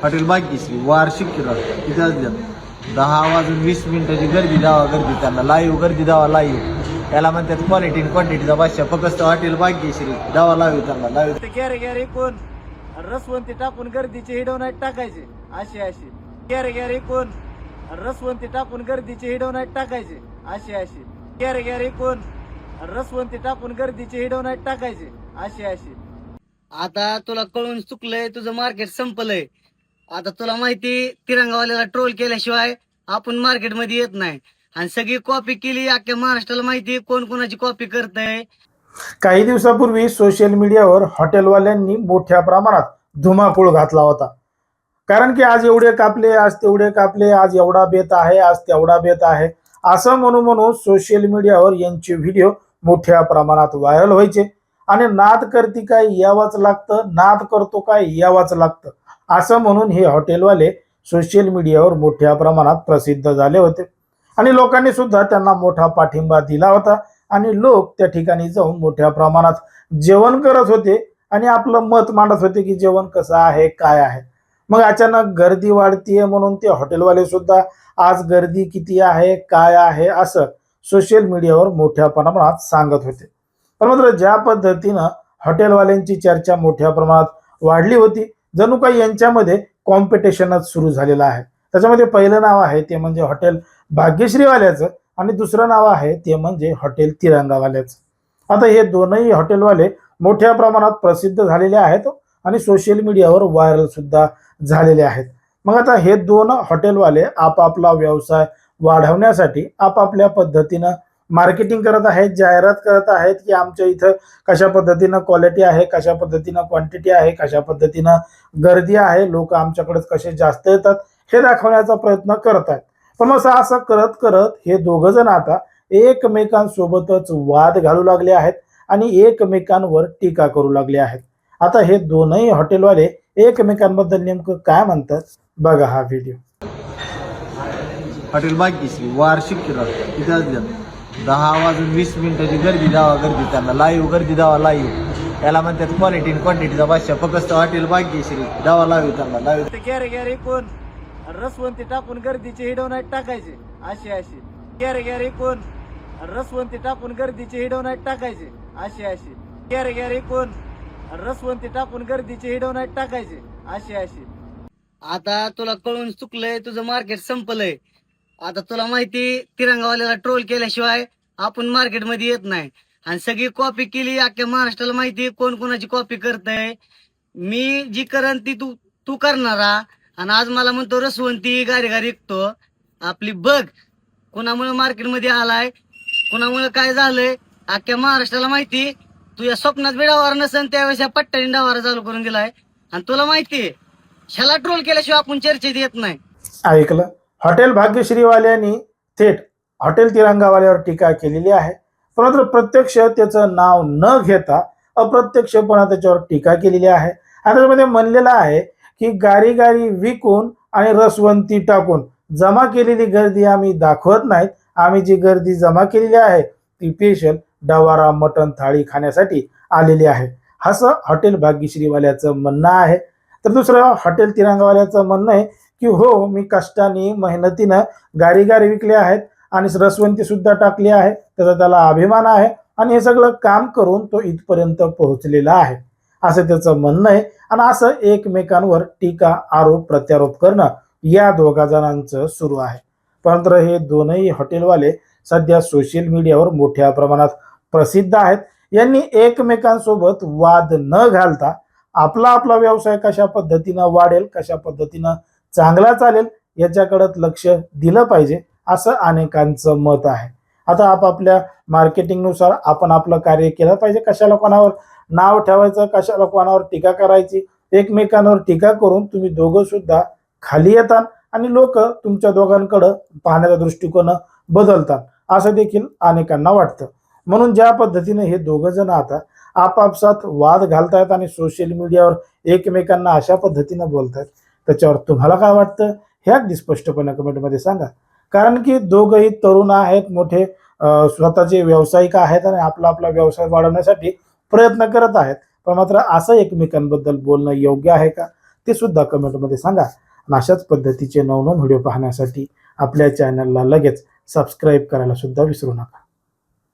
Hotel Bhagyashree वार्षिक किरण किती वाजल्यात 10 वाजून 20 मिनिटाची गर्दी दावा गर्दी त्यांना लाईव्ह गर्दी दावा लाईव्ह याला म्हणतात क्वालिटी आणि क्वांटिटीचा भाषा फक्त हॉटेल भाग्यश्री दावा लाईव्ह त्यांना लाईव्ह गॅरे गॅरे कोण रसवंती टाकून गर्दीचे हिडवण्यात टाकायचे अशी गॅरे गॅरे कोण रसवंती टाकून गर्दीचे हिडवण्यात टाकायचे अशी गॅरे गॅरे कोण रसवंती टाकून गर्दीचे हिडवण्यात टाकायचे अशी आता तुला कळून चुकलंय, तुझं मार्केट संपलंय. आता तुला माहिती, तिरंगावाल्याला ट्रोल केल्याशिवाय आपण मार्केटमध्ये येत नाही. आणि सगळी कॉपी केली, अख्ख्या महाराष्ट्राला माहिती कोण कोणाची कॉपी करतंय. काही दिवसापूर्वी सोशल मीडियावर हॉटेलवाल्यांनी मोठ्या प्रमाणात धुमाकूळ घातला होता. कारण की आज एवढे कापले, आज तेवढे कापले, आज एवढा बेत आहे, आज तेवढा बेत आहे, असं म्हणून सोशल मीडियावर यांचे व्हिडिओ मोठ्या प्रमाणात व्हायरल व्हायचे. आणि नाद करती काय यावंच लागतं, नाद करतो काय यावंच लागतं, असं म्हणून हे हॉटेलवाले सोशल मीडियावर मोठ्या प्रमाणात प्रसिद्ध झाले होते. आणि लोकांनी सुद्धा त्यांना मोठा पाठिंबा दिला होता. आणि लोक त्या ठिकाणी जाऊन मोठ्या प्रमाणात जेवण करत होते आणि आपलं मत मांडत होते की जेवण कसं आहे, काय आहे. मग अचानक गर्दी वाढतीये म्हणून ते हॉटेलवाले सुद्धा आज गर्दी किती आहे, काय आहे, असं सोशल मीडियावर मोठ्या प्रमाणात सांगत होते. पण मात्र ज्या पद्धतीनं हॉटेलवाल्यांची चर्चा मोठ्या प्रमाणात वाढली होती, जणू काही यांच्यामध्ये कॉम्पिटिशनच सुरू झालेलं आहे. त्याच्यामध्ये पहिलं नाव आहे ते म्हणजे हॉटेल भाग्यश्रीवाल्याचं आणि दुसरं नाव आहे ते म्हणजे हॉटेल तिरंगावाल्याचं. आता हे दोनही हॉटेलवाले मोठ्या प्रमाणात प्रसिद्ध झालेले आहेत आणि सोशल मीडियावर व्हायरल सुद्धा झालेले आहेत. मग आता हे दोन हॉटेलवाले आपापला व्यवसाय वाढवण्यासाठी आपापल्या पद्धतीनं मार्केटिंग करत आहेत, जाहिरात करत आहेत की आमच्या इथं कशा पद्धतीनं क्वालिटी आहे, कशा पद्धतीनं क्वांटिटी आहे, कशा पद्धतीनं गर्दी आहे, लोक आमच्याकडे कसे जास्त येतात हे दाखवण्याचा प्रयत्न करत आहेत. पण मग असं करत करत हे दोघं जण आता एकमेकांसोबतच वाद घालू लागले आहेत आणि एकमेकांवर टीका करू लागले आहेत. आता हे दोनही हॉटेलवाले एकमेकांबद्दल नेमकं काय म्हणतात बघा हा व्हिडिओ. हॉटेल भाग्यश्री वार्षिक किरण किती वाजल्यात 10 वाजून 20 मिनिटाची गर्दी दावा गर्दी त्यांना लाईव्ह गर्दी दावा लाईव्ह याला म्हणतात क्वालिटी आणि क्वांटिटीचा भाषा फक्त हॉटेल भाग्यश्री दावा लाईव्ह त्यांना लाईव्ह गॅरे गॅरे कोण रसवंती टाकून गर्दीचे हिडवण्यात टाकायचे अशी गॅरे गॅरे कोण रसवंती टाकून गर्दीचे हिडवण्यात टाकायचे अशी गॅरे गॅरे कोण रसवंती टाकून गर्दीचे हिडवण्यात टाकायचे अशी आता तुला कळून चुकलंय, तुझं मार्केट संपलंय. आता तुला माहिती, तिरंगावाल्याला ट्रोल केल्याशिवाय आपण मार्केटमध्ये येत नाही. आणि सगळी कॉपी केली, अख्ख्या महाराष्ट्राला माहिती कोण कोणाची कॉपी करतंय. मी जी करण ती तू करणारा. आणि आज मला म्हणतो रसवंती गारी गारी विकतो. आपली बघ कुणामुळे मार्केटमध्ये आलाय, कुणामुळे काय झालंय, अख्ख्या महाराष्ट्राला माहिती. तुझ्या स्वप्नात बी डावार नसेल त्यावेळेस या पट्ट्याने डावारा चालू करून दिलाय. आणि तुला माहितीये, ह्याला ट्रोल केल्याशिवाय आपण चर्चेत येत नाही. ऐकलं, हॉटेल भाग्यश्रीवाल्यांनी थेट हॉटेल तिरंगावाल्यावर टीका केलेली आहे. परंतु प्रत्यक्ष त्याचं नाव न घेता अप्रत्यक्षपणे त्याच्यावर टीका केलेली आहे. आणि त्यामध्ये म्हणलेलं आहे की गारी गारी विकून आणि रसवंती टाकून जमा केलेली गर्दी आम्ही दाखवत नाहीत. आम्ही जी गर्दी जमा केलेली आहे ती स्पेशल डवारा मटण थाळी खाण्यासाठी आलेली आहे, असं हॉटेल भाग्यश्रीवाल्याचं म्हणणं आहे. तर दुसरं हॉटेल तिरंगावाल्याचं म्हणणं आहे की हो, मी कष्टाने मेहनतीनं गारी गारी विकले आहेत आणि रसवंती सुद्धा टाकली आहे, त्याचा त्याला अभिमान आहे आणि हे सगळं काम करून तो इथपर्यंत पोहोचलेला आहे, असं त्याचं म्हणणं आहे. आणि असं एकमेकांवर टीका आरोप प्रत्यारोप करणं या दोघा जणांचं सुरू आहे. परंतु हे दोनही हॉटेलवाले सध्या सोशल मीडियावर मोठ्या प्रमाणात प्रसिद्ध आहेत. यांनी एकमेकांसोबत वाद न घालता आपला आपला व्यवसाय कशा पद्धतीनं वाढेल, कशा पद्धतीनं चांगला चालेल याच्याकडे लक्ष दिलं पाहिजे, असं अनेकांचं मत आहे. आता आपापल्या मार्केटिंगनुसार आपण आपलं कार्य केलं पाहिजे. कशाला कोणावर नाव ठेवायचं, कशाला कोणावर टीका करायची. एकमेकांवर टीका करून तुम्ही दोघं सुद्धा खाली येतात आणि लोक तुमच्या दोघांकडं पाहण्याचा दृष्टिकोन बदलतात, असं देखील अनेकांना वाटतं. म्हणून ज्या पद्धतीने हे दोघं जण आता आपापसात वाद घालतायत आणि सोशल मीडियावर एकमेकांना अशा पद्धतीनं बोलतायत, त्याच्यावर तुम्हाला काय वाटतं हे अगदी स्पष्टपणे कमेंटमध्ये सांगा. कारण की दोघंही तरुण आहेत, मोठे स्वतःचे व्यावसायिक आहेत आणि आपला आपला व्यवसाय वाढवण्यासाठी प्रयत्न करत आहेत. पण मात्र असं एकमेकांबद्दल बोलणं योग्य आहे का ते सुद्धा कमेंटमध्ये सांगा. आणि अशाच पद्धतीचे नवनवीन व्हिडिओ पाहण्यासाठी आपल्या चॅनलला लगेच सबस्क्राईब करायला सुद्धा विसरू नका.